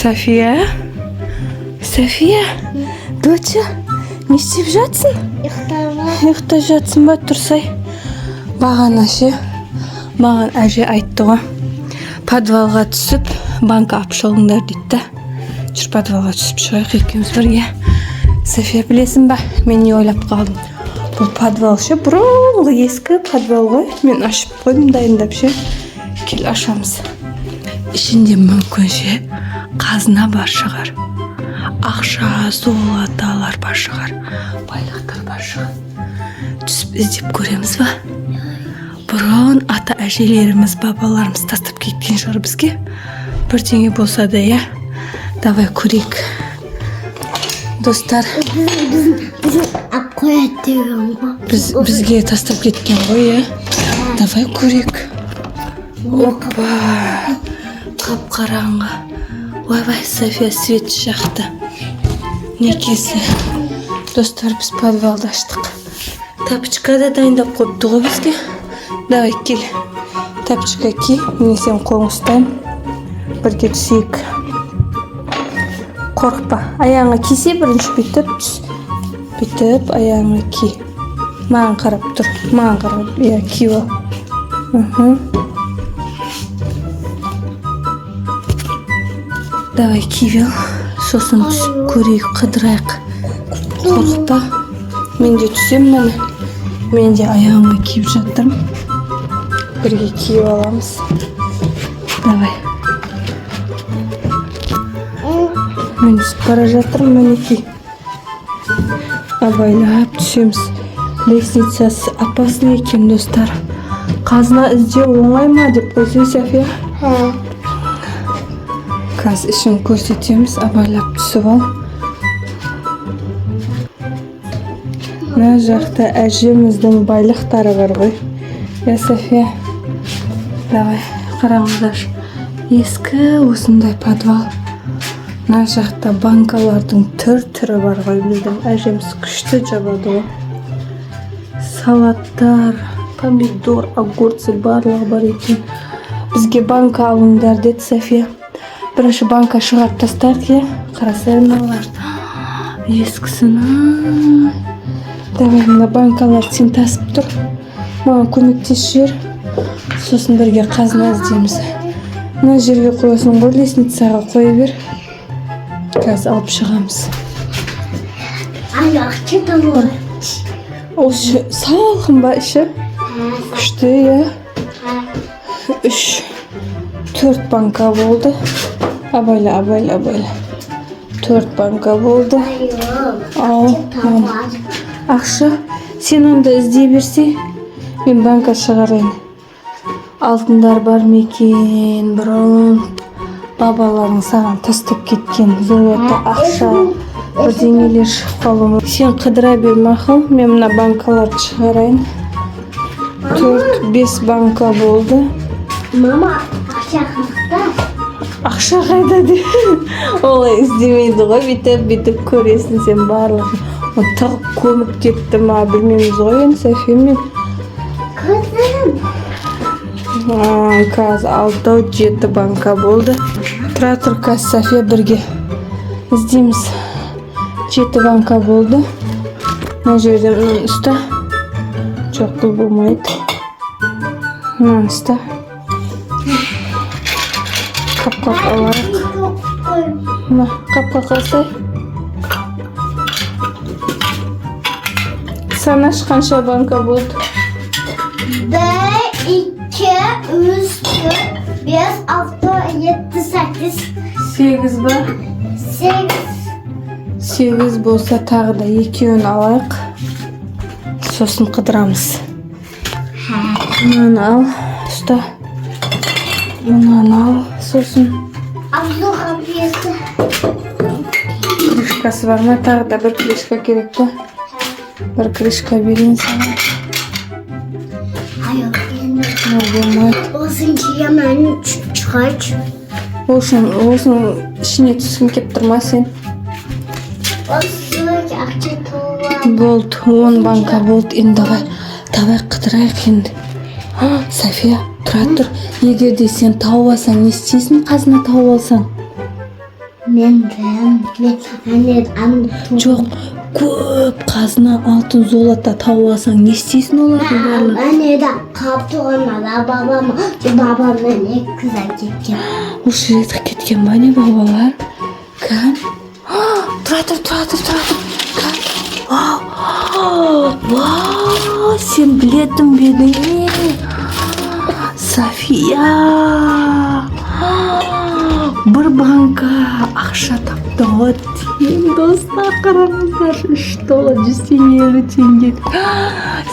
София? София? Доча, не істеп жатсың? Ұйықтап жатсың ба, тұрсай? Бағана ше, маған әже айтты ғой. Подвалға түсіп, банка алып шығыңдар дейді. Жүр подвалға түсіп шығайық екеуміз бірге. София, білесің ба, мен не ойлап қалдым? Бұл подвал ше, бұрынғы ескі подвал ғой. Мен ашып қойдым, дайындап ше. Кел ашамыз. Ішінде мүмкін ше, қазына бар шығар. Ақша, золоталар бар шығар. Байлықтар бар шығар. Түсіп іздеп көреміз ба? Бұрын ата әжелеріміз, бабаларымыз тастап кеткен шығар бізге. Бірдеңе болса да, я. Давай көрейік. Достар, бізге тастап кеткен ғой, я. Давай көрейік. Опа, қап-қараңғы. Ой-бай, София свет жақты. Некесі. Достар, біз подвалды аштық. Тапочка да дайындап қойыпты ғой бізге. Давай, кел. Тапочка ки, мен сен қолың ұстайын. Бірге түсейік. Қорықпа. Аяғыңа кисе бірінші бүйтіп түс. Бүйтіп аяғыңа ки. Маған қарап тұр. Маған қарап. Я, ки ол. Давай, кивел. Сосын түсіп көрейік, қыдырайық. Қорықпа. Мен де түсем мәні. Мен де аяғымға киіп жаттырым. Бірге киіп аламыз. Давай. Мен түсіп бара жатырым, мәнеки. Абайлап түсеміз. Лестницасы опасный екен, достар. Қазына іздеу оңай ма деп қойсай, София? Қазір ішін көрсетеміз, абайлап түсіп ал. Мына жақта әжеміздің байлықтары бар ғой. Я, София. Давай, қараңыздар. Ескі осындай подвал. Мына жақта банкалардың түр-түрі бар ғой. Біздің әжеміз күшті жабады ғой. Салаттар, помидор, огурцы барлығы бар екен. Бізге банка алыңдар деді София. Бірінші банка шығарып тастайық, е. Қарасай мыналар. Ескісін. Давай, мына банкалар сен тасып тұр. Маған көмектес жер. Сосын бірге қазына іздейміз. Мына жерге қойсын ғой, лестницаға қойы бер. Қазір алып шығамыз. Аяқты тамыр. Осы салқын ба іші? Күшті, е. 3-4 банка болды. Абайла. 4 банка болды. Ал, ақша. Сен онда іздей берсе, мен банка шығарайын. Алтындар бар мекен, бұрын бабаларың саған тастап кеткен золото, ақша, бірдеңелер шығып. Сен қыдыра бер мақұл, мен мына банкаларды шығарайын. 4-5 банка болды. Мама, ақша қақта. Ақша қайда де? Олай іздемейді ғой, бүйтіп көресің сен барлығын. Тығып көміп кетті ма, білмейміз ғой, енді София мен. Көзім. Қазір 6-7 банка болды. Тұра тұр, қазір София бірге іздейміз. 7 банка болды. Мына жерден ұста. Жоқ, бұл болмайды. Мынаны ұста. Қапқа алайық. Мына қапқа қалсай. Sana қанша банка болды? 1, 2, 3, 4, 5, 6, 7, 8. 8 ба? 8. 8 болса тағы да екеуін алайық. Сосын қыдырамыз. Мынаны ал, ұста. Мынаны ал, сосын. Абдуға бесі. Крышкасы бар ма? Тағы да бір крышка керек па? Бір крышка берейін саған. Аяқ енді. Болмайды. Осын киемін шығайч. Осының ішіне түскін кеп тұрма сен. Осы ақша туылады. Болды, 10 банка болды. Енді давай қыдырайық енді. София, тұра тұр. Егер де сен тауып алсаң, не істейсің? Қазына тауып алсаң. мен әне Жоқ, көп қазына, алтын, золото тауып алсаң, не істейсің олардың барлығын? әне де қалып тұрғанда бабаммен екі қыз кеткен. Осы жерде кеткен ба не бабалар? Кән? Тұра тұр. Кән? Вау, сен білетін бе едің? София! Бір банка ақша тапты ғой. Достар, қараңыздар, 3 доллар 150 теңге.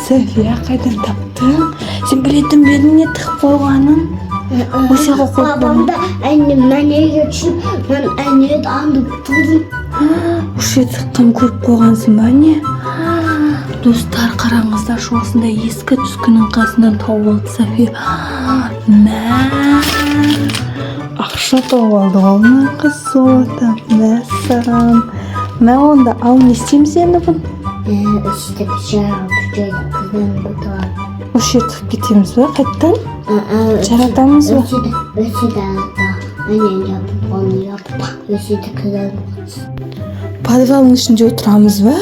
София, қайдан таптың? Сен білетін бе едің не тығып қойғанын? Осыға қойып Babamda әне geçip ben әне andım tuldum. Осы тыққым көріп қойғансың ба не? Достар, қараңыздар, осындай ескі түскінің қасынан тауып алды София. Мә, ақша тауып алды ғой мына қыз золото. Мә саған. Мә онда ал, не істейміз енді бұны? İşte bir kızdan bıtıvar. Осы жерді тығып кетеміз ба қайттан? Жаратамыз ба? Ötü de әне yapıp onu yapıp ötü de kızdan. Подвалдың ішінде отырамыз ба?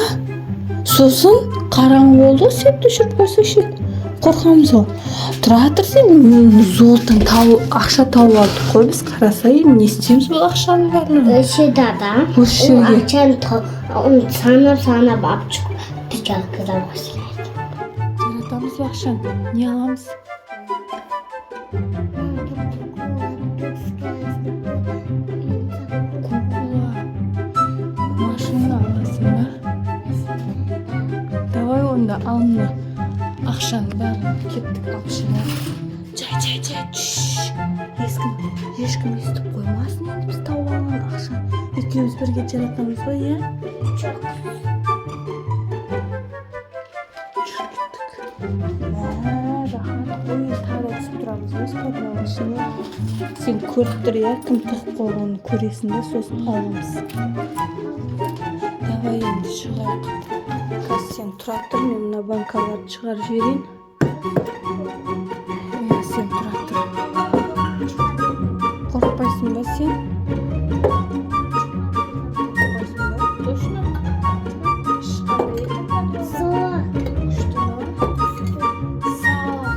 Сосын қараңғы болды, сен düşіріп қойса ше. Қорқамыз ғой. Тұра тұр, сен золотын ақша тауып алдық қой, біз қарасай, не істейміз бұл ақшаның барлығын? Ötü de Осы o жерге akşam onu sana bakıp çıkıp bir kızdan başlayalım. жаратамыз ба ақшаны? Не аламыз? Кукула. Машина аласың ба? Давай онда ал мына ақшаның бәрін кеттік алып шығайық. Жай. Ешкім естіп қоймасын енді біз тауып алған ақшаны. Екеуміз бірге жаратамыз ба, иә? Рахат қой, тағы да түсіп тұрамыз өз подвалдың ішіне. Сен көріп тұр, иә, кім тығып қойғанын көресің де, сосын аламыз. Давай енді шығайық. Қазір сен тұра тұр, мен мына банкаларды шығарып жіберейін. Сен тұра тұр. Қорықпайсың ба сен? Қорықпайсың ба? Точно? Ешқандай екен. Күшті ма?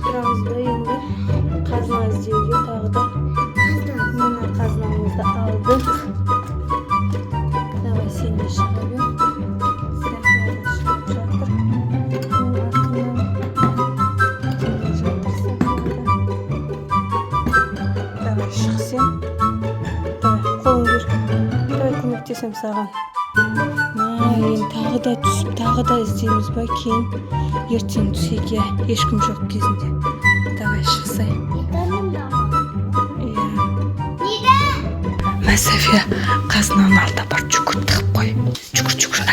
Тұрамыз ба енді? Қазына іздеуге тағы да. Мына қазынамызды алдық. Давай сен де шыға бер. София да шығып жатыр. Мен артынан келе жатыр София да. Давай шық сен. Давай қолын бер. Давай көмектесем саған. Енді тағы да түсіп, тағы да іздейміз ба кейін? Ертең түсейік, иә, ешкім жоқ кезінде. Давай шықсай. Мә София, қазынаны алда бар, жүгір тығып қой. Жүгір.